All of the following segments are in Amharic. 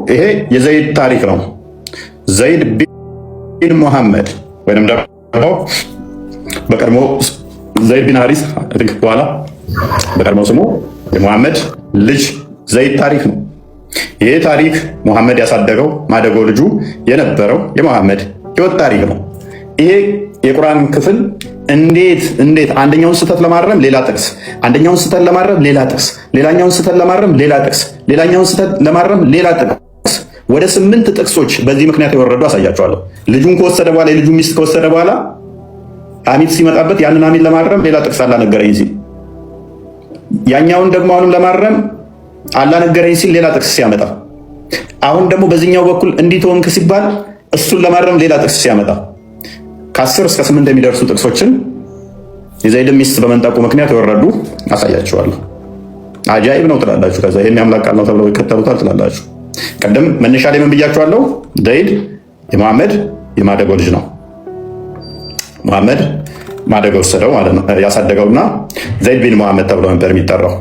ይሄ የዘይድ ታሪክ ነው። ዘይድ ቢን ሙሐመድ ወይንም ደግሞ በቀድሞ ዘይድ ቢን ሐሪስ በኋላ በቀድሞ ስሙ የሙሐመድ ልጅ ዘይድ ታሪክ ነው። ይሄ ታሪክ ሙሐመድ ያሳደገው ማደጎ ልጁ የነበረው የሙሐመድ ህይወት ታሪክ ነው። ይሄ የቁርአን ክፍል እንዴት አንደኛውን ስህተት ለማረም ሌላ ጥቅስ፣ አንደኛውን ስህተት ለማረም ሌላ ጥቅስ፣ ሌላኛውን ስህተት ለማረም ሌላ ጥቅስ፣ ሌላኛውን ስህተት ለማረም ሌላ ጥቅስ፣ ወደ 8 ጥቅሶች በዚህ ምክንያት የወረዱ አሳያቸዋለሁ። ልጁን ከወሰደ በኋላ የልጁ ሚስት ከወሰደ በኋላ ሐሚድ ሲመጣበት ያንን ሐሚድ ለማረም ሌላ ጥቅስ አላነገረኝ ሲል፣ ያኛውን ደግሞ አሁንም ለማረም አላነገረኝ ሲል ሌላ ጥቅስ ሲያመጣ፣ አሁን ደግሞ በዚህኛው በኩል እንዲህ ተወንክ ሲባል እሱን ለማረም ሌላ ጥቅስ ሲያመጣ ከ10 እስከ 8 የሚደርሱ ጥቅሶችን የዘይድ ሚስት በመንጠቁ ምክንያት የወረዱ አሳያችኋለሁ። አጃይብ ነው ትላላችሁ። ከዛ ይሄን ያምላክ ቃል ነው ተብለው ይከተሉታል ትላላችሁ። ቀደም መነሻ ላይ ምን ብያችኋለሁ? ዘይድ የመሐመድ የማደጎ ልጅ ነው። መሐመድ ማደጎ ወሰደው ማለት ነው ያሳደገውና ዘይድ ቢን መሐመድ ተብሎ ነበር የሚጠራው።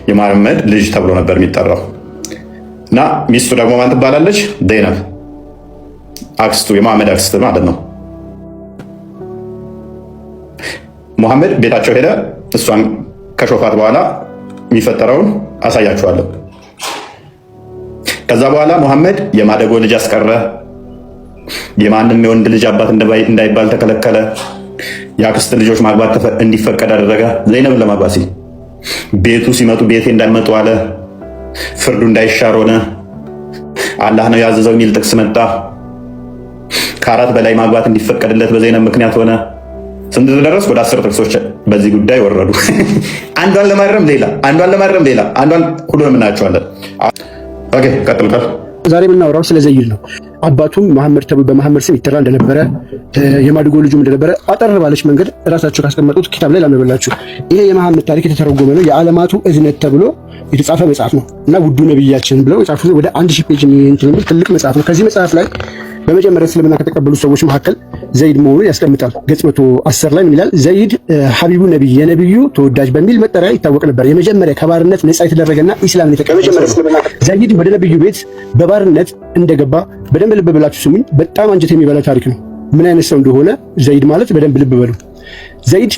የመሐመድ ልጅ ተብሎ ነበር የሚጠራው እና ሚስቱ ደግሞ ማን ትባላለች? ዘይነብ፣ አክስቱ የመሐመድ አክስት ማለት ነው። ሙሐመድ ቤታቸው ሄደ። እሷን ከሾፋት በኋላ የሚፈጠረውን አሳያችኋለሁ። ከዛ በኋላ ሙሐመድ የማደጎ ልጅ አስቀረ። የማንም የወንድ ልጅ አባት እንዳይባል ተከለከለ። የአክስት ልጆች ማግባት እንዲፈቀድ አደረገ። ዘይነብ ለማግባት ሲል ቤቱ ሲመጡ ቤቴ እንዳይመጡ አለ። ፍርዱ እንዳይሻር ሆነ። አላህ ነው ያዘዘው የሚል ጥቅስ መጣ። ከ4 በላይ ማግባት እንዲፈቀድለት በዘይነብ ምክንያት ሆነ። ስንት ድረስ? ወደ 10 ጥቅሶች በዚህ ጉዳይ ወረዱ። አንዷን ለማረም ሌላ፣ አንዷን ለማረም ሌላ፣ አንዷን ሁሉንም እናያቸዋለን። ኦኬ ቀጥል። ዛሬ የምናወራው ስለ ዘይድ ነው። አባቱም መሐመድ ተብሎ በመሐመድ ስም ይጠራ እንደነበረ የማድጎ ልጁም እንደነበረ አጠር ባለች መንገድ ራሳቸው ካስቀመጡት ኪታብ ላይ ላነበላችሁ። ይሄ የመሐመድ ታሪክ የተተረጎመ ነው። የዓለማቱ እዝነት ተብሎ የተጻፈ መጽሐፍ ነው እና ውዱ ነብያችን ብለው የጻፉት ወደ 1000 ፔጅ የሚል ትልቅ መጽሐፍ ነው። ከዚህ መጽሐፍ ላይ በመጀመሪያ እስልምና ከተቀበሉ ሰዎች መካከል ዘይድ መሆኑን ያስቀምጣል። ገጽ 110 ላይ ምን ይላል? ዘይድ ሐቢቡ ነብይ፣ የነብዩ ተወዳጅ በሚል መጠሪያ ይታወቅ ነበር። የመጀመሪያ ከባርነት ነፃ የተደረገና ኢስላምን የተቀበለ ዘይድ ወደ ነብዩ ቤት በባርነት እንደገባ በደንብ ልብ ብላችሁ ስሙኝ። በጣም አንጀት የሚበላ ታሪክ ነው። ምን አይነት ሰው እንደሆነ ዘይድ ማለት በደንብ ልብ በሉ። ዘይድ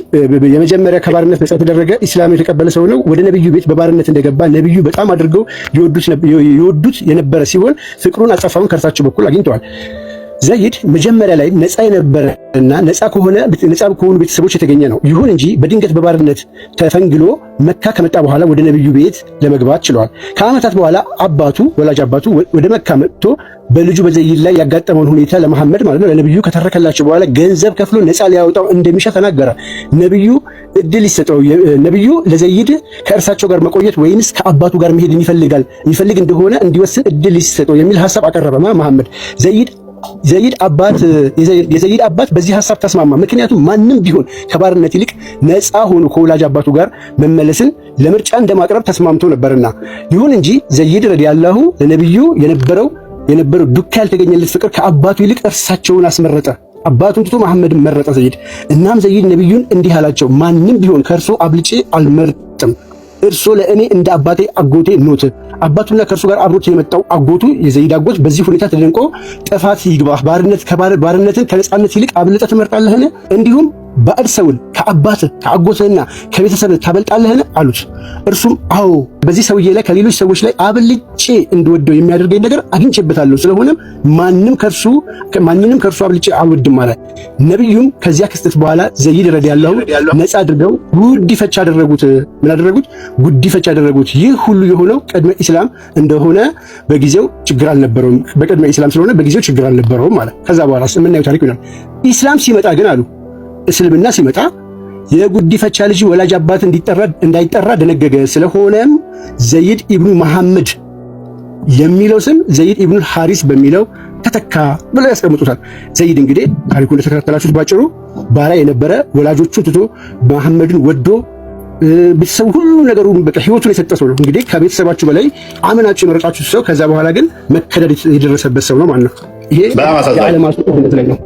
የመጀመሪያ ከባርነት ነፃ የተደረገ ኢስላም የተቀበለ ሰው ነው። ወደ ነብዩ ቤት በባርነት እንደገባ ነብዩ በጣም አድርገው ይወዱት የነበረ ሲሆን ፍቅሩን አጸፋውን ከእርሳቸው በኩል አግኝተዋል። ዘይድ መጀመሪያ ላይ ነፃ የነበረና ነፃ ከሆኑ ቤተሰቦች የተገኘ ነው። ይሁን እንጂ በድንገት በባርነት ተፈንግሎ መካ ከመጣ በኋላ ወደ ነብዩ ቤት ለመግባት ችሏል። ከዓመታት በኋላ ወላጅ አባቱ ወደ መካ መጥቶ በልጁ በዘይድ ላይ ያጋጠመውን ሁኔታ ለመሐመድ ማለት ነው ለነብዩ ከተረከላቸው በኋላ ገንዘብ ከፍሎ ነፃ ሊያወጣው እንደሚሻ ተናገረ። ነብዩ እድል ይሰጠው። ነብዩ ለዘይድ ከእርሳቸው ጋር መቆየት ወይንስ ከአባቱ ጋር መሄድ የሚፈልግ እንደሆነ እንዲወስን እድል ይሰጠው የሚል ሐሳብ አቀረበ መሐመድ። የዘይድ አባት በዚህ ሐሳብ ተስማማ። ምክንያቱም ማንም ቢሆን ከባርነት ይልቅ ነፃ ሆኖ ከወላጅ አባቱ ጋር መመለስን ለምርጫ እንደማቅረብ ተስማምቶ ነበርና። ይሁን እንጂ ዘይድ ረዲየላሁ ለነብዩ የነበረው ዱካ ያልተገኘለት ፍቅር ከአባቱ ይልቅ እርሳቸውን አስመረጠ። አባቱን ትቶ መሐመድን መረጠ ዘይድ። እናም ዘይድ ነብዩን እንዲህ አላቸው፣ ማንም ቢሆን ከእርሶ አብልጬ አልመርጥም። እርሶ ለእኔ እንደ አባቴ አጎቴ ኖት። አባቱና ከእርሱ ጋር አብሮት የመጣው አጎቱ የዘይድ አጎት በዚህ ሁኔታ ተደንቆ ጥፋት ይግባህ፣ ባርነትን ከነጻነት ይልቅ አብልጠህ ትመርጣለህን? እንዲሁም ባዕድ ሰውን ከአጎትህና ከቤተሰብህ ታበልጣለህን? አሉት። እርሱም አዎ፣ በዚህ ሰውዬ ላይ ከሌሎች ሰዎች ላይ አብልጬ እንድወደው የሚያደርገኝ ነገር አግኝቼበታለሁ። ስለሆነም ማንንም ከእርሱ አብልጬ አልወድም አለ። ነቢዩም ከዚያ ክስተት በኋላ ዘይድ ረዲየላሁ ነፃ አድርገው ጉዲፈቻ አደረጉት። ምን አደረጉት? ጉዲፈቻ አደረጉት። ይህ ሁሉ የሆነው ቅድመ ኢስላም እንደሆነ በጊዜው ችግር አልነበረውም። በቅድመ ኢስላም ስለሆነ በጊዜው ችግር አልነበረውም ማለት። ከዛ በኋላ የምናየው ታሪክ ይሆናል። ኢስላም ሲመጣ ግን አሉ እስልምና ሲመጣ የጉዲፈቻ ልጅ ወላጅ አባት እንዳይጠራ ደነገገ። ስለሆነም ዘይድ ኢብኑ መሐመድ የሚለው ስም ዘይድ ኢብኑ ሐሪስ በሚለው ተተካ ብለው ያስቀምጡታል። ዘይድ እንግዲህ ታሪኩ እንደተከታተላችሁት ባጭሩ ባሪያ የነበረ ወላጆቹን ትቶ መሐመድን ወዶ ቤተሰቡ ሁሉ ነገሩ በቃ ህይወቱን የሰጠ ሰው ነው። እንግዲህ ከቤተሰባችሁ በላይ አመናችሁ የመረጣችሁት ሰው ከዛ በኋላ ግን መከደድ የደረሰበት ሰው ነው ማለት ነው። ይሄ የዓለማቱ ጦርነት ላይ ነው።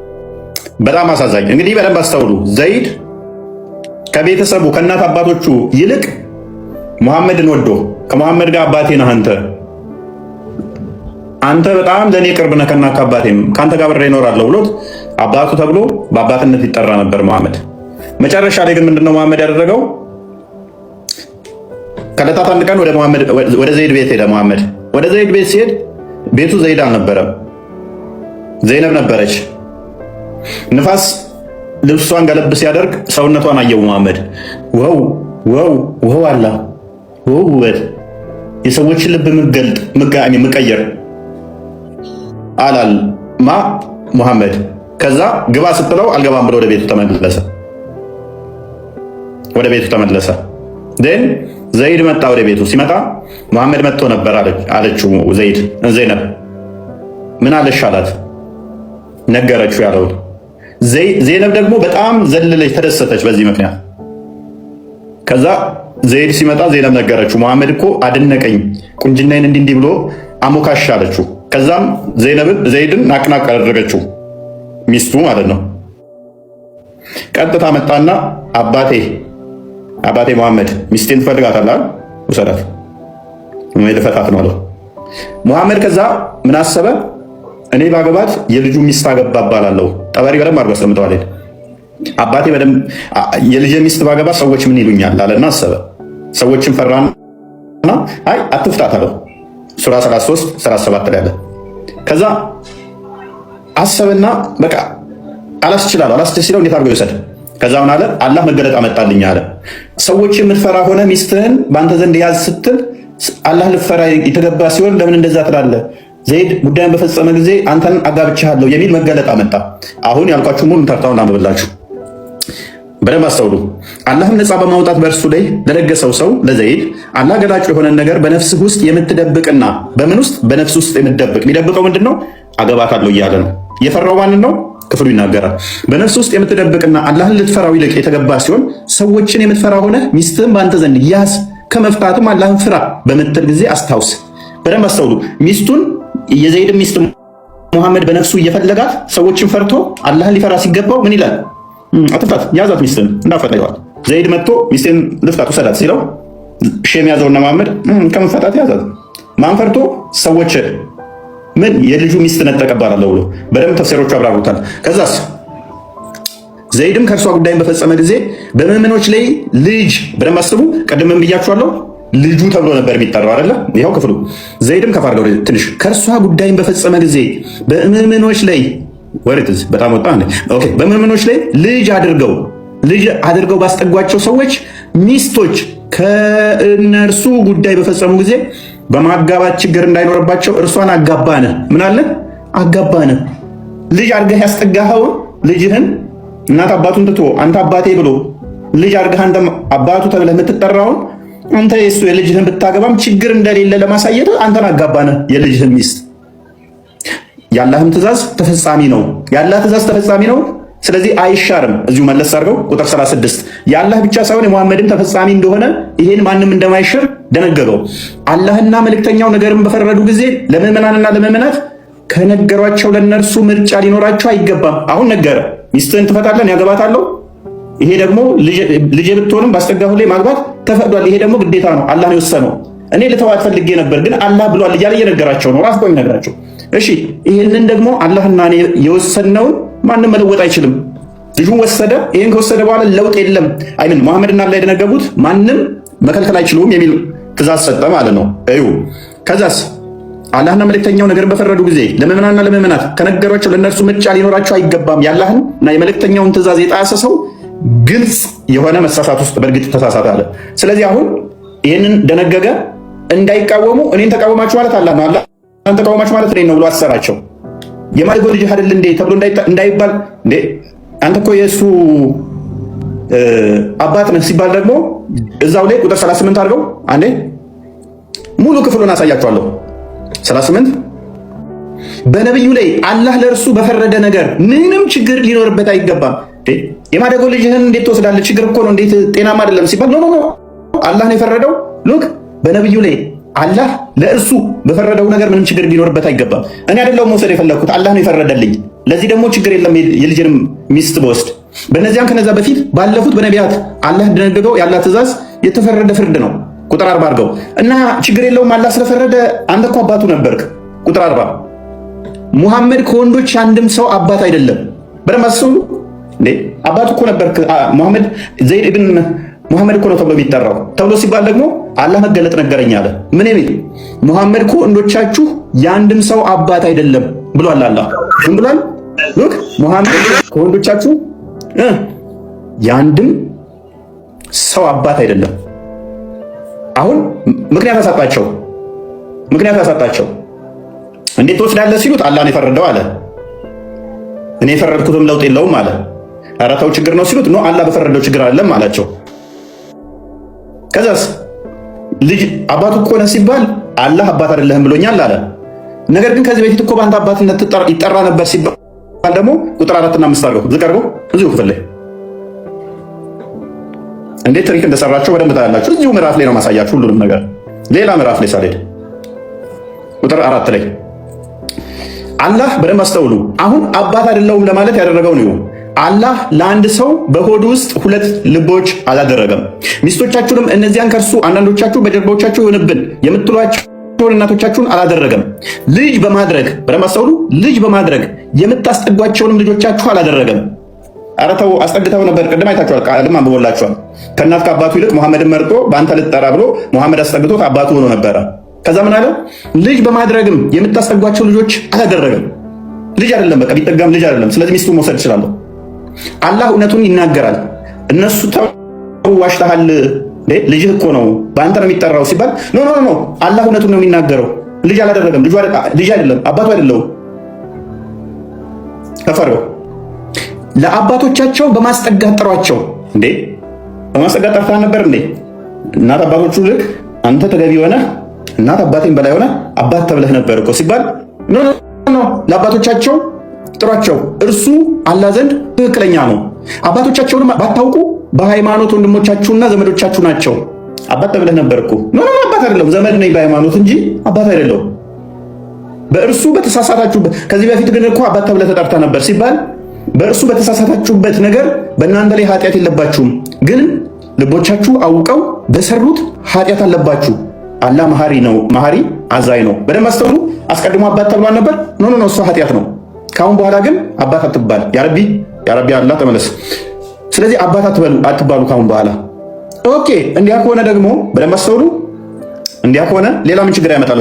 በጣም አሳዛኝ። እንግዲህ በደንብ አስተውሉ። ዘይድ ከቤተሰቡ ከእናት አባቶቹ ይልቅ መሐመድን ወዶ ከመሐመድ ጋር አባቴ ነህ አንተ አንተ በጣም ለእኔ ቅርብ ነህ ከእናትህ አባቴም ከአንተ ጋር አብሬ እኖራለሁ ብሎት አባቱ ተብሎ በአባትነት ይጠራ ነበር መሐመድ። መጨረሻ ላይ ግን ምንድነው መሐመድ ያደረገው? ከዕለታት አንድ ቀን ወደ ዘይድ ቤት ሄደ። መሐመድ ወደ ዘይድ ቤት ሲሄድ ቤቱ ዘይድ አልነበረም፣ ዘይነብ ነበረች። ንፋስ ልብሷን ገለብ ሲያደርግ ሰውነቷን አየው መሐመድ። ወው አላ ወው ውበት የሰዎችን ልብ ምቀየር አላል ሙሐመድ። ከዛ ግባ ስትለው አልገባም ብሎ ወደ ቤቱ ተመለሰ። ን ዘይድ መጣ። ወደ ቤቱ ሲመጣ ሙሐመድ መጥቶ ነበር አለችው ዘይነብ። ምን አለሽ አላት። ነገረችው ያለውን። ዘይነብ ደግሞ በጣም ዘለለች፣ ተደሰተች በዚህ ምክንያት። ከዛ ዘይድ ሲመጣ ዘይነብ ነገረችው። ሙሐመድ እኮ አደነቀኝ፣ ቁንጅናዬን እንዲህ ብሎ አሞካሽ አለችው። ከዛም ዘይድን ናቅናቅ አደረገችው፣ ሚስቱ ማለት ነው። ቀጥታ መጣና አባቴ ሙሐመድ ሚስቴን ትፈልጋታለህ? ውሰዳት፣ ልፈታት ነው አለው ሙሐመድ። ከዛ ምን አሰበ? እኔ ባገባት የልጁ ሚስት አገባ እባላለሁ። ጠበሪ በደንብ አድርጎ አስቀምጠዋል። አባቴ በደንብ የልጄ ሚስት ባገባ ሰዎች ምን ይሉኛል አለና አሰበ። ሰዎችን ፈራና አይ አትፍታት አለው። ሱራ 33 37 ላይ አለ። ከዛ አሰበና በቃ አላስችል ሲለው እንዴት አድርጎ ይወሰድ? ከዛ ምን አለ? አላህ መገለጥ አመጣልኝ አለ። ሰዎች የምትፈራ ሆነ ሚስትህን በአንተ ዘንድ ያዝ ስትል አላህ ልፈራ የተገባ ሲሆን ለምን እንደዛ ትላለህ? ዘይድ ጉዳዩን በፈጸመ ጊዜ አንተን አጋብቻለሁ የሚል መገለጥ አመጣ። አሁን ያልኳችሁ ሙሉ ተርታውን ላንብብላችሁ፣ በደንብ አስተውሉ። አላህም ነፃ በማውጣት በእርሱ ላይ ለለገሰው ሰው ለዘይድ አላህ ገላጭ የሆነን ነገር በነፍስህ ውስጥ የምትደብቅና በምን ውስጥ በነፍስ ውስጥ የምትደብቅ የሚደብቀው ምንድን ነው? አገባታለሁ እያለ ነው። የፈራው ማንን ነው? ክፍሉ ይናገራል። በነፍስ ውስጥ የምትደብቅና አላህን ልትፈራው ይልቅ የተገባ ሲሆን ሰዎችን የምትፈራ ሆነ ሚስትህን በአንተ ዘንድ ያዝ፣ ከመፍታትም አላህን ፍራ በምትል ጊዜ አስታውስ። በደንብ አስተውሉ። ሚስቱን የዘይድ ሚስት ሙሐመድ በነፍሱ እየፈለጋት ሰዎችን ፈርቶ አላህን ሊፈራ ሲገባው ምን ይላል? አትፍታት፣ ያዛት ሚስትን እንዳፈታ ይዋል። ዘይድ መጥቶ ሚስቴን ልፍታት ውሰዳት ሲለው ሼም ያዘውና መሐመድ ከመፈታት ያዛት። ማን ፈርቶ? ሰዎች ምን የልጁ ሚስት ነጠቀባላለሁ ብሎ በደንብ ተፍሲሮቹ አብራሩታል። ከዛስ ዘይድም ከእርሷ ጉዳይን በፈጸመ ጊዜ በምዕመኖች ላይ ልጅ በደንብ አስቡ። ቀደም ብያችኋለሁ፣ ልጁ ተብሎ ነበር የሚጠራው አይደለ? ይኸው ክፍሉ ዘይድም ከፍ አድርገው ትንሽ ከእርሷ ጉዳይን በፈጸመ ጊዜ በምዕመኖች ላይ ወርትዝ በጣም ወጣ እንዴ? ኦኬ። በምዕመኖች ላይ ልጅ አድርገው ባስጠጓቸው ሰዎች ሚስቶች ከእነርሱ ጉዳይ በፈጸሙ ጊዜ በማጋባት ችግር እንዳይኖርባቸው እርሷን አጋባነ። ምን አለ? አጋባነ። ልጅ አድርገህ ያስጠጋኸውን ልጅህን እናት አባቱን ትቶ አንተ አባቴ ብሎ ልጅ አድርገህ አንተ አባቱ ተብለህ የምትጠራውን አንተ የሱ የልጅህን ብታገባም ችግር እንደሌለ ለማሳየት አንተን አጋባነ የልጅህን ሚስት። የአላህም ትእዛዝ ተፈጻሚ ነው። የአላህ ትእዛዝ ተፈጻሚ ነው። ስለዚህ አይሻርም። እዚሁ መለስ አድርገው ቁጥር 36 የአላህ ብቻ ሳይሆን የሙሐመድም ተፈጻሚ እንደሆነ ይሄን ማንም እንደማይሽር ደነገገው። አላህና መልእክተኛው ነገርን በፈረዱ ጊዜ ለምዕመናንና ለምዕመናት ከነገሯቸው ለነርሱ ምርጫ ሊኖራቸው አይገባም። አሁን ነገረ፣ ሚስትህን ትፈታለህ፣ ያገባታለሁ። ይሄ ደግሞ ልጅ ብትሆንም ባስጠጋሁ ላይ ማግባት ተፈቅዷል። ይሄ ደግሞ ግዴታ ነው፣ አላህ ነው የወሰነው። እኔ ልተዋት ፈልጌ ነበር ግን አላህ ብሏል እያለ እየነገራቸው ነው። ራስ ቆይ ነገራቸው። እሺ ይህንን ደግሞ አላህና እኔ የወሰነውን ማንም መለወጥ አይችልም። ልጁን ወሰደ። ይህን ከወሰደ በኋላ ለውጥ የለም። አይምን መሐመድና አላህ የደነገጉት ማንም መከልከል አይችሉም የሚል ትእዛዝ ሰጠ ማለት ነው። እዩ ከዛስ አላህና መልእክተኛው ነገርን በፈረዱ ጊዜ ለምዕመናንና ለምዕመናት ከነገሯቸው ለእነርሱ ምርጫ ሊኖራቸው አይገባም። የአላህን እና የመልእክተኛውን ትእዛዝ የጣሰ ሰው ግልጽ የሆነ መሳሳት ውስጥ በእርግጥ ተሳሳተ አለ። ስለዚህ አሁን ይህንን ደነገገ። እንዳይቃወሙ እኔን ተቃወማችሁ ማለት አላህ ነው። አላህን ተቃወማችሁ ማለት እኔን ነው ብሎ አሰራቸው። የማድጎ ልጅ አይደል እንዴ ተብሎ እንዳይባል እንዴ አንተ እኮ የእሱ አባት ነህ ሲባል ደግሞ እዛው ላይ ቁጥር 38 አድርገው አንዴ ሙሉ ክፍሉን አሳያችኋለሁ። 38 በነብዩ ላይ አላህ ለእርሱ በፈረደ ነገር ምንም ችግር ሊኖርበት አይገባም። የማደጎ ልጅህን እንዴት ትወስዳለህ? ችግር እኮ ነው፣ እንዴት ጤናማ አይደለም ሲባል ኖ አላህ ነው የፈረደው። ሉክ በነብዩ ላይ አላህ ለእርሱ በፈረደው ነገር ምንም ችግር ሊኖርበት አይገባም። እኔ አይደለሁም መውሰድ የፈለግኩት፣ አላህ ነው የፈረደልኝ። ለዚህ ደግሞ ችግር የለም የልጅንም ሚስት በወስድ። በእነዚያም ከነዛ በፊት ባለፉት በነቢያት አላህ ደነገገው የአላህ ትእዛዝ የተፈረደ ፍርድ ነው። ቁጥር 40 አድርገው እና ችግር የለውም አላህ ስለፈረደ አንተ እኮ አባቱ ነበርክ። ቁጥር 40 ሙሐመድ ከወንዶች አንድም ሰው አባት አይደለም። በደንብ አስቡ እንዴ! አባቱ እኮ ነበር ሙሐመድ። ዘይድ ኢብን ሙሐመድ እኮ ነው ተብሎ የሚጠራው። ተብሎ ሲባል ደግሞ አላህ መገለጥ ነገረኝ አለ። ምን የሚል ሙሐመድ ከወንዶቻችሁ የአንድም ሰው አባት አይደለም ብሏል። አላህ ምን ብሏል? ሉክ ሙሐመድ ከወንዶቻችሁ የአንድም ሰው አባት አይደለም። አሁን ምክንያት አሳጣቸው። እንዴት ትወስዳለህ ሲሉት አላህ ነው የፈረደው አለ። እኔ የፈረድኩትም ለውጥ የለውም አለ። ኧረ ተው ችግር ነው ሲሉት ነው አላህ በፈረደው ችግር አለም አላቸው። ከዛስ ልጅ አባቱ እኮ ነህ ሲባል አላህ አባት አይደለህም ብሎኛል አለ። ነገር ግን ከዚህ በፊት እኮ በአንተ አባትነት ይጠራ ነበር ሲባል ደግሞ ቁጥር 4 እና 5 አድርገው ዝቅ አድርገው እዚሁ ክፍል ላይ እንዴት ትሪክ እንደሰራቸው በደንብ ታያላችሁ። እዚሁ ምዕራፍ ላይ ነው ማሳያችሁ ሁሉንም ነገር። ሌላ ምዕራፍ ላይ ሳልሄድ ቁጥር 4 ላይ አላህ በደንብ አስተውሉ። አሁን አባት አይደለሁም ለማለት ያደረገው ነው። አላህ ለአንድ ሰው በሆድ ውስጥ 2 ልቦች አላደረገም። ሚስቶቻችሁንም እነዚያን ከእርሱ አንዳንዶቻችሁ በጀርባዎቻችሁ ይሆንብን የምትሏቸውን እናቶቻችሁን አላደረገም። ልጅ በማድረግ በደንብ አስተውሉ። ልጅ በማድረግ የምታስጠጓቸውንም ልጆቻችሁ አላደረገም። ኧረ ተው አስጠግተው ነበር። ቅድም አይታችኋል፣ ቃልም አንብቦላችኋል። ከእናት ከአባቱ ይልቅ ሙሐመድን መርጦ በአንተ ልጠራ ብሎ ሙሐመድ አስጠግቶት አባቱ ሆኖ ነበረ። ከዛ ምን አለ? ልጅ በማድረግም የምታስጠጓቸው ልጆች አላደረገም። ልጅ አይደለም፣ በቃ ቢጠጋም ልጅ አይደለም። ስለዚህ ሚስቱ መውሰድ ይችላለሁ። አላህ እውነቱን ይናገራል። እነሱ ተው ዋሽተሃል፣ ልጅህ እኮ ነው በአንተ ነው የሚጠራው ሲባል ኖ አላህ እውነቱን ነው የሚናገረው። ልጅ አላደረገም። ልጅ አይደለም፣ አባቱ አይደለም። ተፈረው ለአባቶቻቸው በማስጠጋት ጥሯቸው። እንዴ በማስጠጋት ጠርታ ነበር እንዴ? እናት አባቶቹ ልክ አንተ ተገቢ ሆነ እናት አባቴን በላይ ሆነ አባት ተብለህ ነበር እኮ ሲባል ኖ ለአባቶቻቸው ጥሯቸው፣ እርሱ አላህ ዘንድ ትክክለኛ ነው። አባቶቻቸውንም ባታውቁ በሃይማኖት ወንድሞቻችሁና ዘመዶቻችሁ ናቸው። አባት ተብለህ ነበር እኮ ኖ አባት አይደለም፣ ዘመድ ነኝ በሃይማኖት እንጂ አባት አይደለም። በእርሱ በተሳሳታችሁበት ከዚህ በፊት ግን እኮ አባት ተብለህ ተጠርታ ነበር ሲባል በእርሱ በተሳሳታችሁበት ነገር በእናንተ ላይ ኃጢአት የለባችሁም፣ ግን ልቦቻችሁ አውቀው በሰሩት ኃጢአት አለባችሁ። አላህ መሐሪ ነው፣ መሐሪ አዛኝ ነው። በደንብ አስተውሉ። አስቀድሞ አባት ተብሏል ነበር። ኖ እሱ ኃጢአት ነው። ካሁን በኋላ ግን አባት አትባል። ያረቢ አላህ ተመለስ። ስለዚህ አባት አትባሉ ካሁን በኋላ። ኦኬ እንዲያ ከሆነ ደግሞ በደንብ አስተውሉ። እንዲያ ከሆነ ሌላ ምን ችግር ያመጣል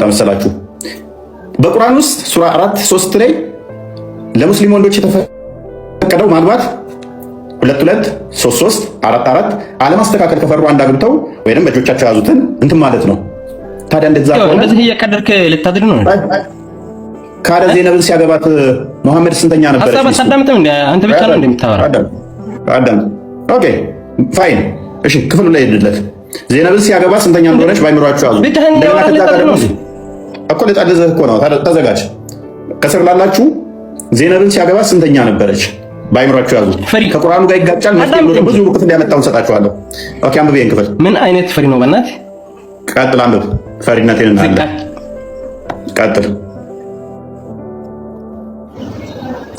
መሰላችሁ? በቁርአን ውስጥ ሱራ 4:3 ላይ ለሙስሊም ወንዶች የተፈቀደው ማግባት 2 3 4 አለማስተካከል ከፈሩ አንድ አግብተው ወይንም በእጆቻቸው ያዙትን እንትን ማለት ነው። ታዲያ እንደዛ ከሆነ እንደዚህ እየቀደድክ ልታድር ነው። ካደ ዜነብን ሲያገባት መሐመድ ስንተኛ ነበር? አዳምጥም እንደ አንተ ብቻ ነው እንደምታወራ አዳም። ኦኬ ፋይን እሺ፣ ክፍሉ ላይ ሄድለት። ዜነብን ሲያገባ ስንተኛ እንደሆነች ባይምሯችሁ ያዙ። እኮ ልጣልዝህ እኮ ነው። ተዘጋጅ። ከስር ላላችሁ ዜነብን ሲያገባ ስንተኛ ነበረች? ባይምሯችሁ ያዙ። ከቁርአኑ ጋር ይጋጫል። ብዙ ክፍል ያመጣውን ሰጣችኋለሁ። ኦኬ አንብብ ይሄን ክፍል። ምን አይነት ፈሪ ነው? በእናትህ ቀጥል፣ አንብብ። ፈሪነቴን እናለ ቀጥል።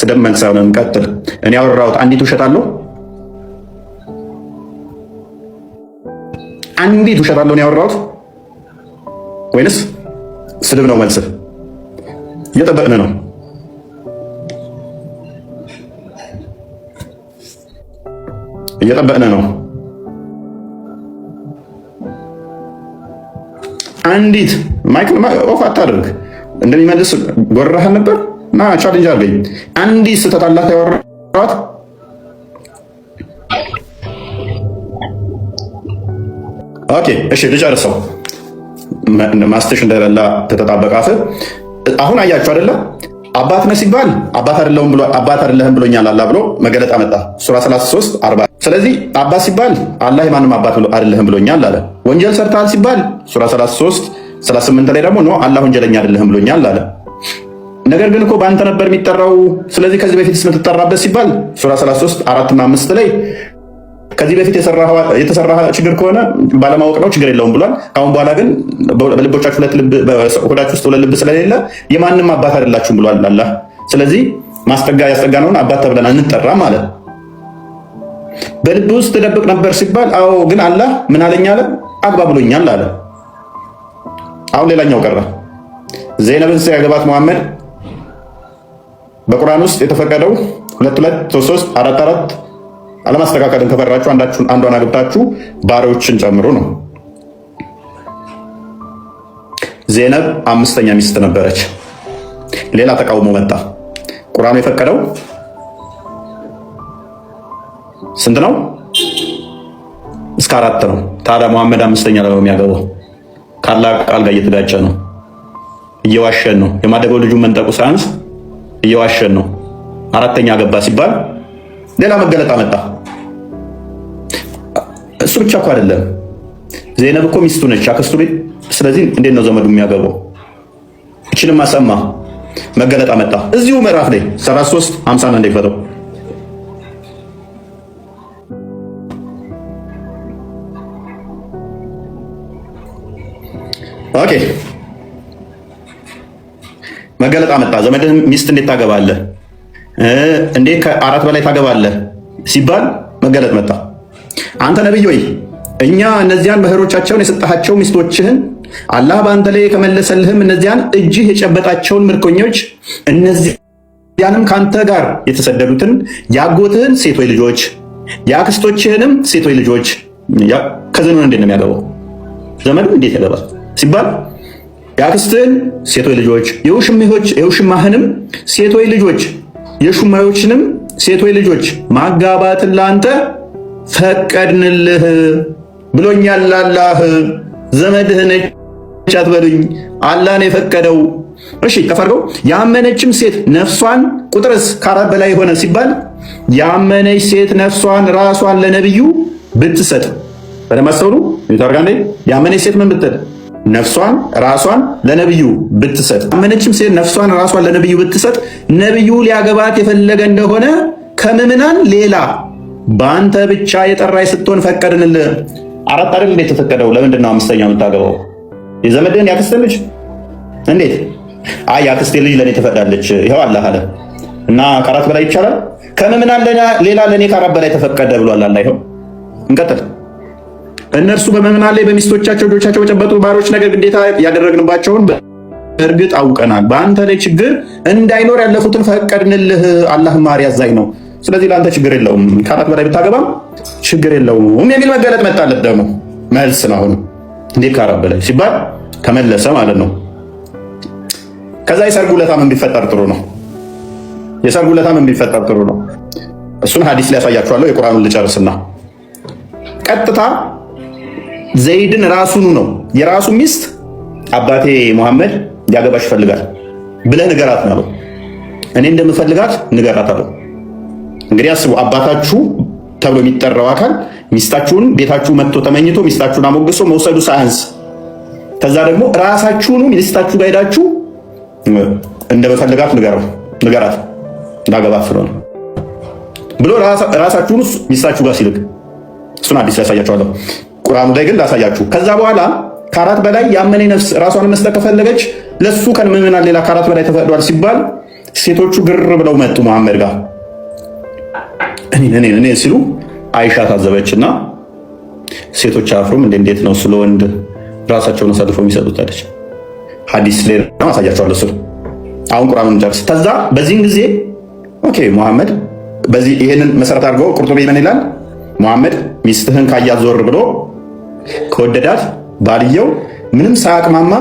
ስደመን ሳይሆን ቀጥል። እኔ ያወራሁት አንዲት ውሸት አለው? አንዲት ውሸት አለው ነው ያወራሁት ወይንስ ስድብ ነው መልስህ? እየጠበቅን ነው። አንዲት ማይክ ኦፍ አታድርግ። እንደሚመልስ ጎረሃን ነበር እና ቻሌንጅ አድርገኝ። አንዲት ስህተት አላት ያወራኋት። ኦኬ እሺ ልጨርሰው። ማስተሽ እንደበላ ተተጣበቀ አፍ። አሁን አያችሁ አይደለ? አባት ነህ ሲባል አባት አይደለህም ብሎኛል አላህ ብሎ መገለጥ አመጣ። ሱራ 33:40 ስለዚህ አባት ሲባል አላህ የማንም አባት አይደለህም ብሎኛል አለ። ወንጀል ሰርተሃል ሲባል ሱራ 33:38 ላይ ደግሞ አላህ ወንጀለኛ አይደለህም ብሎኛል አለ። ነገር ግን እኮ በአንተ ነበር የሚጠራው። ስለዚህ ከዚህ በፊት የምትጠራበት ሲባል ሱራ 33:4 እና 5 ላይ ከዚህ በፊት የተሰራ ችግር ከሆነ ባለማወቅ ነው፣ ችግር የለውም ብሏል። አሁን በኋላ ግን በልቦቻችሁ ሆዳችሁ ውስጥ 2 ልብ ስለሌለ የማንም አባት አይደላችሁም ብሏል አላህ። ስለዚህ ያስጠጋነውን አባት ተብለን አንጠራም ማለት። በልብ ውስጥ ተደብቅ ነበር ሲባል አዎ፣ ግን አላህ ምን አለኝ አለ? አግባ ብሎኛል አለ። አሁን ሌላኛው ቀረ። ዘይነብን ሲያገባት መሐመድ በቁርአን ውስጥ የተፈቀደው 2 2 3 4 4 አለማስተካከልን ከፈራችሁ አንዷን አግብታችሁ ባሪያዎችን ጨምሩ ነው። ዘይነብ 5ኛ ሚስት ነበረች። ሌላ ተቃውሞ መጣ። ቁርአኑ የፈቀደው ስንት ነው? እስከ 4 ነው። ታዲያ መሐመድ 5ኛ ነው የሚያገባው? ካላህ ቃል ጋር እየተጋጨ ነው። እየዋሸን ነው። የማደገው ልጁን መንጠቁ ሳያንስ እየዋሸን ነው። 4ኛ ገባ ሲባል ሌላ መገለጣ መጣ። እሱ ብቻ እኮ አይደለም፣ ዘይነብ እኮ ሚስቱ ነች፣ አክስቱ ቤት። ስለዚህ እንዴት ነው ዘመዱ የሚያገባው? እችንም አሰማ መገለጣ መጣ። እዚሁ ምዕራፍ ላይ 33 50 ነው እንደፈተው ኦኬ መገለጣ መጣ። ዘመድህን ሚስት እንዴት ታገባለህ? እንዴት ከ4 በላይ ታገባለህ ሲባል መገለጥ መጣ። አንተ ነብይ ወይ እኛ እነዚያን መህሮቻቸውን የሰጣቸው ሚስቶችህን አላህ በአንተ ላይ ከመለሰልህም እነዚያን እጅህ የጨበጣቸውን ምርኮኞች እነዚያንም ካንተ ጋር የተሰደዱትን ያጎትህን ሴቶች ልጆች የአክስቶችህንም ሴቶች ልጆች ከዘኑን እንዴት ነው የሚያገባው? ዘመድም እንዴት ያገባል ሲባል የአክስትህን ሴቶች ልጆች የውሽማህንም ሴቶች ልጆች የሹማዮችንም ሴቶች ልጆች ማጋባትን ለአንተ ፈቀድንልህ ብሎኛል አላህ። ዘመድህን አትበሉኝ፣ አላህ ነው የፈቀደው። እሺ ከፈርገው ያመነችም ሴት ነፍሷን ቁጥርስ ከ4 በላይ ሆነ ሲባል ያመነች ሴት ነፍሷን ራሷን ለነብዩ ብትሰጥ በደማስተውሉ ይታርጋንዴ ያመነች ሴት ምን ብትል ነፍሷን ራሷን ለነብዩ ብትሰጥ ያመነችም ሴት ነፍሷን ራሷን ለነብዩ ብትሰጥ ነብዩ ሊያገባት የፈለገ እንደሆነ ከምዕመናን ሌላ በአንተ ብቻ የጠራይ ስትሆን ፈቀድንልህ። 4 አይደል እንዴት ተፈቀደው? ለምንድን ነው 5ኛ የምታገባው? የዘመድህን ያክስትህን ልጅ እንዴት? አይ ያክስቴ ልጅ ለኔ ተፈቅዳለች ይኸው አላህ አለ እና ከ4 በላይ ይቻላል። ከምዕመናን ሌላ ለኔ ከ4 በላይ ተፈቀደ ብሏል አላህ። ይኸው እንቀጥል። እነርሱ በምዕመናን ላይ በሚስቶቻቸው ልጆቻቸው በጨበጡ ባሮች ነገር ግዴታ ያደረግንባቸውን በእርግጥ አውቀናል። በአንተ ላይ ችግር እንዳይኖር ያለፉትን ፈቀድንልህ። አላህ ማሪ አዛኝ ነው። ስለዚህ ለአንተ ችግር የለውም፣ ከ4 በላይ ብታገባም ችግር የለውም የሚል መገለጥ መጣለት። ደግሞ መልስ ነው። አሁን እንዴት ከ4 በላይ ሲባል ከመለሰ ማለት ነው። ከዛ የሰርጉ ዕለት ምን ቢፈጠር ጥሩ ነው? የሰርጉ ዕለት ምን ቢፈጠር ጥሩ ነው? እሱን ሐዲስ ላይ ያሳያችኋለሁ። የቁርአኑን ልጨርስና ቀጥታ ዘይድን ራሱኑ ነው የራሱ ሚስት አባቴ መሐመድ ሊያገባሽ ይፈልጋል ብለህ ንገራት ነው። እኔ እንደምፈልጋት ንገራት አለው። እንግዲህ አስቡ፣ አባታችሁ ተብሎ የሚጠራው አካል ሚስታችሁን ቤታችሁ መጥቶ ተመኝቶ ሚስታችሁን አሞግሶ መውሰዱ ሳያንስ ከዛ ደግሞ ራሳችሁኑ ሚስታችሁ ጋር ሄዳችሁ እንደምፈልጋት ንገራት እንዳገባት ስለሆነ ብሎ ራሳችሁን ሚስታችሁ ጋር ሲልክ እሱን አዲስ ያሳያችኋለሁ። ቁርአኑ ላይ ግን ላሳያችሁ። ከዛ በኋላ ከ4 በላይ ያመነ ነፍስ ራሷን መስጠት ከፈለገች ለሱ ከምዕመናን ሌላ ከ4 በላይ ተፈቅዷል ሲባል ሴቶቹ ግር ብለው መጡ መሐመድ ጋር እኔ ሲሉ አይሻ ታዘበችና ሴቶች አፍሩም እንዴት ነው ስለ ወንድ ራሳቸውን አሳልፈው የሚሰጡት አለች። ሐዲስ ላይ ነው አሳያችኋለሁ። እሱ አሁን ቁርአኑን ጨርስ። ከዛ በዚህን ጊዜ ኦኬ መሐመድ በዚህ ይሄንን መሰረት አድርገው ቁርጡቢ ምን ይላል? መሐመድ ሚስትህን ካያት ዞር ብሎ ከወደዳት ባልየው ምንም ሳያቅማማ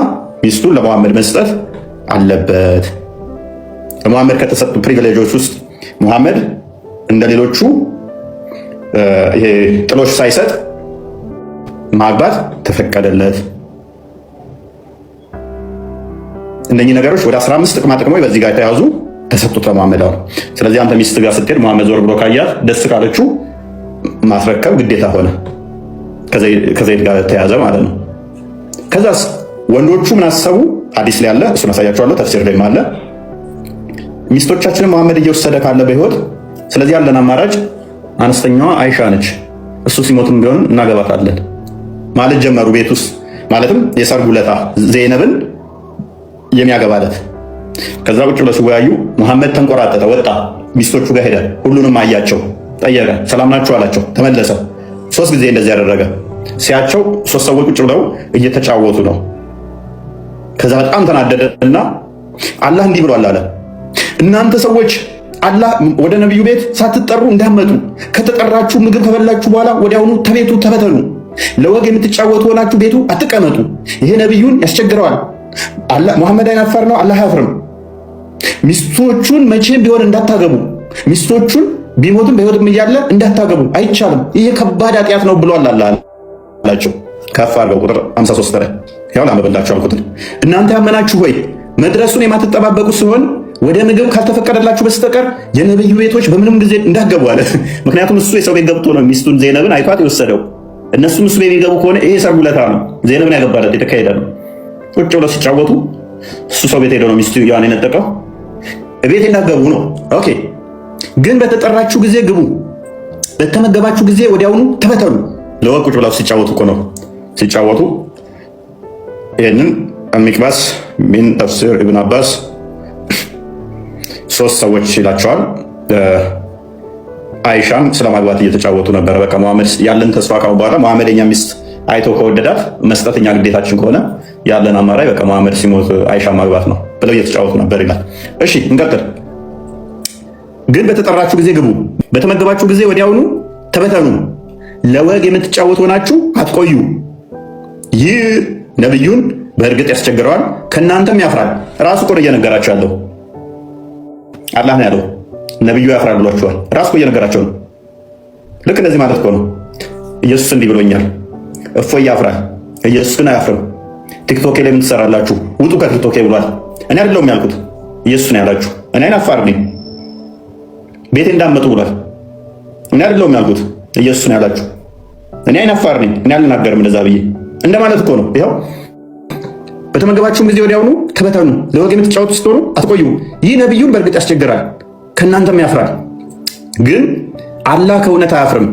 ሚስቱን ለመሐመድ መስጠት አለበት። ለመሐመድ ከተሰጡ ፕሪቪሌጆች ውስጥ መሐመድ እንደሌሎቹ ይሄ ጥሎሽ ሳይሰጥ ማግባት ተፈቀደለት። እነኚህ ነገሮች ወደ 15 ጥቅማ ጥቅሞች በዚህ ጋር የተያዙ ተሰጥቶት ለመሐመድ አሁን። ስለዚህ አንተ ሚስት ጋር ስትሄድ መሐመድ ዞር ብሎ ካያት ደስ ካለችው ማስረከብ ግዴታ ሆነ። ከዘይድ ጋር ተያዘ ማለት ነው። ከዛስ ወንዶቹ ምን አሰቡ? ሐዲስ ላይ አለ፣ እሱን አሳያችኋለሁ። ተፍሲር ላይ አለ። ሚስቶቻችንን መሐመድ እየወሰደ ካለ በህይወት ስለዚህ ያለን አማራጭ አነስተኛዋ አይሻ ነች። እሱ ሲሞትም ቢሆን እናገባታለን ማለት ጀመሩ። ቤት ውስጥ ማለትም የሰርጉ ዕለት ዘይነብን የሚያገባለት። ከዛ ቁጭ ብለው ሲወያዩ መሐመድ ተንቆራጠጠ፣ ወጣ፣ ሚስቶቹ ጋር ሄደ። ሁሉንም አያቸው፣ ጠየቀ፣ ሰላም ናችሁ አላቸው፣ ተመለሰ። 3 ጊዜ እንደዚህ ያደረገ። ሲያቸው 3 ሰዎች ቁጭ ብለው እየተጫወቱ ነው። ከዛ በጣም ተናደደና አላህ እንዲህ ብሏል አለ፣ እናንተ ሰዎች አላህ ወደ ነብዩ ቤት ሳትጠሩ እንዳትመጡ፣ ከተጠራችሁ ምግብ ከበላችሁ በኋላ ወዲያውኑ ተቤቱ ተበተኑ፣ ለወግ የምትጫወቱ ሆናችሁ ቤቱ አትቀመጡ። ይሄ ነብዩን ያስቸግረዋል። አላህ መሐመድ አይናፋር ነው፣ አላህ አያፍርም። ሚስቶቹን መቼም ቢሆን እንዳታገቡ፣ ሚስቶቹን ቢሞትም በህይወትም እያለ እንዳታገቡ አይቻልም፣ ይሄ ከባድ ኃጢአት ነው ብሏል አላህ አላቸው። ከፍ አድርገው ቁጥር 53 ላይ ያው ላመበላችሁ አልኩት። እናንተ ያመናችሁ ሆይ መድረሱን የማትጠባበቁ ሲሆን ወደ ምግብ ካልተፈቀደላችሁ በስተቀር የነብዩ ቤቶች በምንም ጊዜ እንዳትገቡ አለ። ምክንያቱም እሱ የሰው ቤት ገብቶ ነው ሚስቱን ዘይነብን አይቷት የወሰደው። እነሱም እሱ ቤት የሚገቡ ከሆነ ይሄ ሰርጉ ለታ ነው፣ ዘይነብን ያገባለት የተካሄደ ነው። ቁጭ ብለው ሲጫወቱ እሱ ሰው ቤት ሄዶ ነው ሚስቱ ያን የነጠቀው። ቤት እንዳትገቡ ነው። ኦኬ፣ ግን በተጠራችሁ ጊዜ ግቡ፣ በተመገባችሁ ጊዜ ወዲያውኑ ተበተኑ። ለወግ ቁጭ ብለው ሲጫወቱ እኮ ነው ሲጫወቱ። ይህንን አልሚቅባስ ሚን ተፍሲር ኢብን አባስ ሶስት ሰዎች ይላቸዋል። አይሻን ስለማግባት እየተጫወቱ ነበረ። በቃ መሐመድ ያለን ተስፋ ካሁን በኋላ መሐመድ የኛ ሚስት አይቶ ከወደዳት መስጠትኛ ግዴታችን ከሆነ ያለን አማራጭ በቃ መሐመድ ሲሞት አይሻ ማግባት ነው ብለው እየተጫወቱ ነበር ይላል። እሺ እንቀጥል። ግን በተጠራችሁ ጊዜ ግቡ፣ በተመገባችሁ ጊዜ ወዲያውኑ ተበተኑ፣ ለወግ የምትጫወቱ ሆናችሁ አትቆዩ። ይህ ነብዩን በእርግጥ ያስቸግረዋል፣ ከእናንተም ያፍራል። ራሱ እኮ ነው እየነገራቸው ያለው። አላህ ነው ያለው ነብዩ ያፍራል ብሏቸዋል። ራሱ እኮ እየነገራቸው ነው። ልክ እንደዚህ ማለት እኮ ነው። ኢየሱስ እንዲህ ብሎኛል፣ እፎይ ያፍራል፣ ኢየሱስ ግን አያፍርም። ቲክቶክ ላይ ምን ትሰራላችሁ? ውጡ ከቲክቶክ ብሏል። እኔ አይደለሁም ያልኩት፣ ኢየሱስ ነው ያላችሁ። እኔ አይናፋር ነኝ፣ ቤቴ እንዳትመጡ ብሏል። እኔ አይደለሁም ያልኩት፣ ኢየሱስ ነው ያላችሁ። እኔ አይናፋር ነኝ፣ እኔ አልናገርም እንደዛ ብዬ እንደማለት እኮ ነው። ይኸው በተመገባችሁም ጊዜ ወዲያውኑ ተበተኑ፣ ለወግ የምትጫወቱ ስትሆኑ አትቆዩ። ይህ ነብዩን በእርግጥ ያስቸግራል፣ ከእናንተም ያፍራል። ግን አላህ ከእውነት አያፍርም።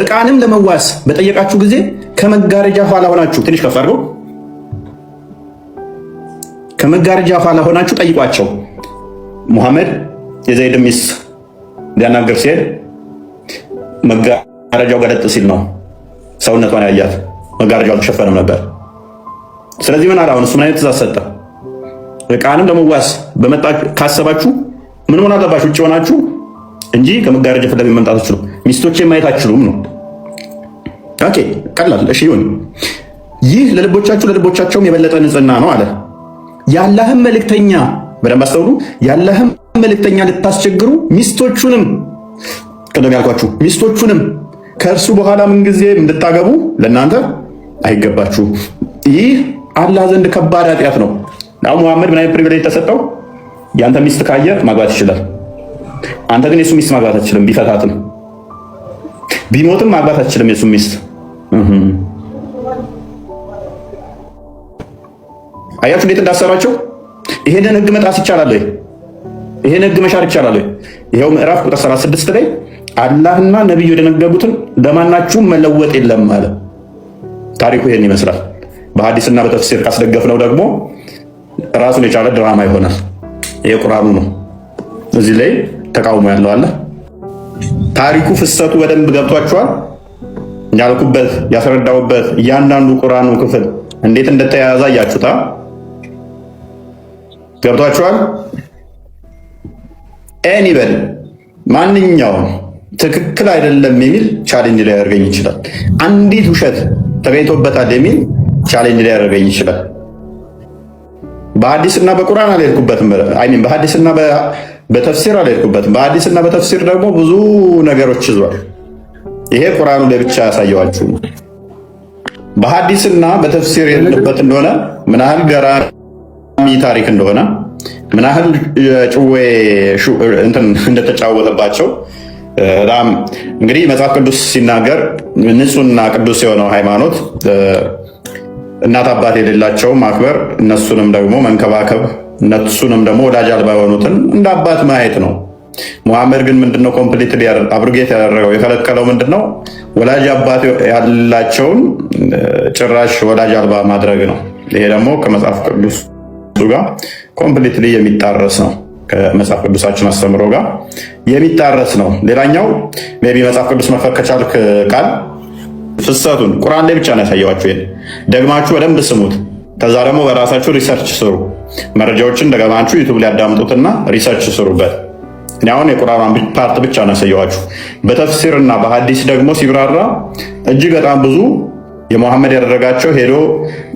ዕቃንም ለመዋስ በጠየቃችሁ ጊዜ ከመጋረጃ ኋላ ሆናችሁ፣ ትንሽ ከፍ አድርገው፣ ከመጋረጃ ኋላ ሆናችሁ ጠይቋቸው። ሙሐመድ የዘይድ ሚስት ሊያናገር ሲሄድ መጋረጃው ገለጥ ሲል ነው ሰውነቷን ያያት። መጋረጃው አልተሸፈነም ነበር። ስለዚህ ምን አለ አሁን? እሱ ምን አይነት ትእዛዝ ሰጠ? ዕቃንም ለመዋስ ካሰባችሁ ምን ሆነ አለባችሁ? ውጭ ሆናችሁ እንጂ ከመጋረጃ ፊት ለፊት መምጣት አትችሉም። ሚስቶቼን ማየት አትችሉም ነው። ኦኬ ቀላል። እሺ ይሁን። ይህ ለልቦቻችሁ ለልቦቻቸውም የበለጠ ንጽህና ነው አለ። የአላህም መልእክተኛ፣ በደንብ አስተውሉ፣ የአላህም መልእክተኛ ልታስቸግሩ ሚስቶቹንም፣ ቅድም ያልኳችሁ ሚስቶቹንም ከእርሱ በኋላ ምንጊዜ እንድታገቡ ለእናንተ አይገባችሁ። ይህ አላህ ዘንድ ከባድ ኃጢአት ነው። አሁን መሐመድ ምን አይነት ፕሪቪሌጅ ተሰጠው? ያንተ ሚስት ካየ ማግባት ይችላል። አንተ ግን የሱ ሚስት ማግባት አትችልም። ቢፈታትም ቢሞትም ማግባት አትችልም የሱ ሚስት። አያችሁ እንዴት እንዳሰራቸው። ይሄንን ህግ መጣስ ይቻላል ወይ? ይሄን ህግ መሻር ይቻላል ወይ? ይሄው ምዕራፍ ቁጥር 36 ላይ አላህና ነብዩ የደነገጉትን ለማናችሁም መለወጥ የለም አለ። ታሪኩ ይሄን ይመስላል። በሐዲስና በተፍሲር ካስደገፍነው ደግሞ ራሱን የቻለ ድራማ ይሆናል። ይሄ ቁርአኑ ነው። እዚህ ላይ ተቃውሞ ያለው አለ። ታሪኩ ፍሰቱ በደንብ ገብቷችኋል? ያልኩበት ያስረዳውበት እያንዳንዱ ቁርአኑ ክፍል እንዴት እንደተያያዘ አያችሁታ? ገብቷችኋል? ኤኒበዲ ማንኛውም ትክክል አይደለም የሚል ቻሌንጅ ሊያደርገኝ ይችላል። አንዲት ውሸት ተገኝቶበታል የሚል ቻሌንጅ ሊያደርገኝ ይችላል። በሐዲስና በቁርአን አልሄድኩበትም። አይሚን በሐዲስና በተፍሲር አልሄድኩበትም። በሐዲስና በተፍሲር ደግሞ ብዙ ነገሮች ይዟል። ይሄ ቁርአኑ ላይ ብቻ ያሳየዋችሁ። በሐዲስና በተፍሲር የሄድንበት እንደሆነ ምን ያህል ገራሚ ታሪክ እንደሆነ ምን ያህል ጭዌ እንትን እንደተጫወተባቸው በጣም እንግዲህ መጽሐፍ ቅዱስ ሲናገር ንጹህና ቅዱስ የሆነው ሃይማኖት እናት አባት የሌላቸው ማክበር፣ እነሱንም ደግሞ መንከባከብ፣ እነሱንም ደግሞ ወዳጅ አልባ የሆኑትን እንደ አባት ማየት ነው። ሙሐመድ ግን ምንድነው ኮምፕሊትሊ አብሩጌት ያደረገው የከለከለው ምንድነው? ወላጅ አባት ያላቸውን ጭራሽ ወላጅ አልባ ማድረግ ነው። ይሄ ደግሞ ከመጽሐፍ ቅዱስ ጋር ኮምፕሊትሊ የሚጣረስ ነው። ከመጽሐፍ ቅዱሳችን አስተምሮ ጋር የሚጣረስ ነው። ሌላኛው ሜቢ መጽሐፍ ቅዱስ መፈከር ከቻልክ ቃል ፍሰቱን ቁርአን ላይ ብቻ ነው ያሳየዋችሁ። ደግማችሁ በደንብ ስሙት። ከዛ ደግሞ በራሳችሁ ሪሰርች ስሩ። መረጃዎችን እንደገባችሁ ዩቱብ ላይ ያዳምጡትና ሪሰርች ስሩበት። እኔ አሁን የቁርአን ፓርት ብቻ ነው ያሳየኋችሁ። በተፍሲር እና በሐዲስ ደግሞ ሲብራራ እጅግ በጣም ብዙ የሙሐመድ ያደረጋቸው ሄዶ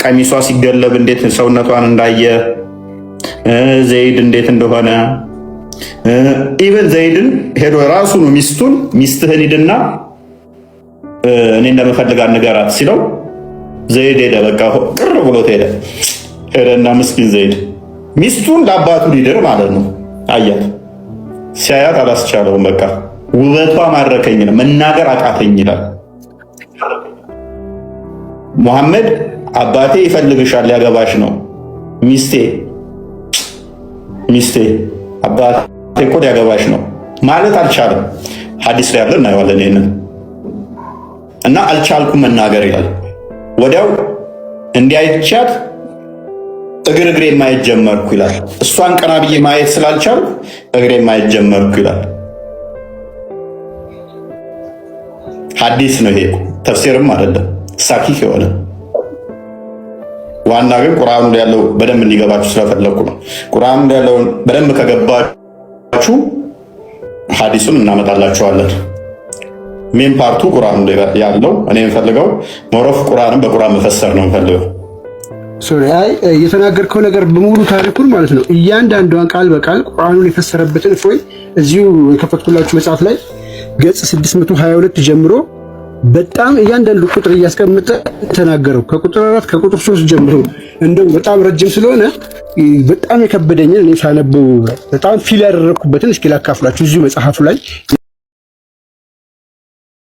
ቀሚሷ ሲገለብ እንዴት ሰውነቷን እንዳየ፣ ዘይድ እንዴት እንደሆነ ኢቨን ዘይድን ሄዶ ራሱን ሚስቱን ሚስትህን ሂድና እኔ እንደምፈልጋት ንገራት ሲለው ዘይድ ሄደ። በቃ ቅር ብሎት ሄደና ምስኪን ዘይድ ሚስቱን ለአባቱ ሊድር ማለት ነው። አያት ሲያያት አላስቻለውም። በቃ ውበቷ ማረከኝ ነው መናገር አቃተኝ ይላል። ሙሐመድ አባቴ ይፈልግሻል ሊያገባሽ ነው፣ ሚስቴ አባቴ እኮ ሊያገባሽ ነው ማለት አልቻለም። ሐዲስ ላይ ያለ እናየዋለን ይሄንን እና አልቻልኩም መናገር ይላል። ወዲያው እንዲያይቻት እግሬ ማየት ጀመርኩ ይላል። እሷን ቀና ብዬ ማየት ስላልቻልኩ እግሬ ማየት ጀመርኩ ይላል። ሐዲስ ነው ይሄ፣ ተፍሲርም አይደለም። ሳኪክ የሆነ ዋና ግን ቁርአኑ ላይ ያለው በደንብ እንዲገባችሁ ስለፈለኩ ነው። ቁርአኑ ላይ ያለውን በደንብ ከገባችሁ ሐዲሱን እናመጣላችኋለን። ሜን ፓርቱ ቁርአኑ ላይ ያለው እኔ የምፈልገው ሞሮፍ ቁርአንን በቁርአን መፈሰር ነው የምፈልገው። ሶሪ አይ የተናገርከው ነገር በሙሉ ታሪኩን ማለት ነው እያንዳንዷን ቃል በቃል ቁርአኑን የፈሰረበትን እፎይ እዚሁ የከፈትኩላችሁ መጽሐፍ ላይ ገጽ 622 ጀምሮ በጣም እያንዳንዱ ቁጥር እያስቀመጠ ተናገረው። ከቁጥር 4 ከቁጥር 3 ጀምሮ እንደው በጣም ረጅም ስለሆነ በጣም የከበደኝን እኔ ሳነበው በጣም ፊል ያደረኩበትን እስኪ ላካፍላችሁ እዚሁ መጽሐፉ ላይ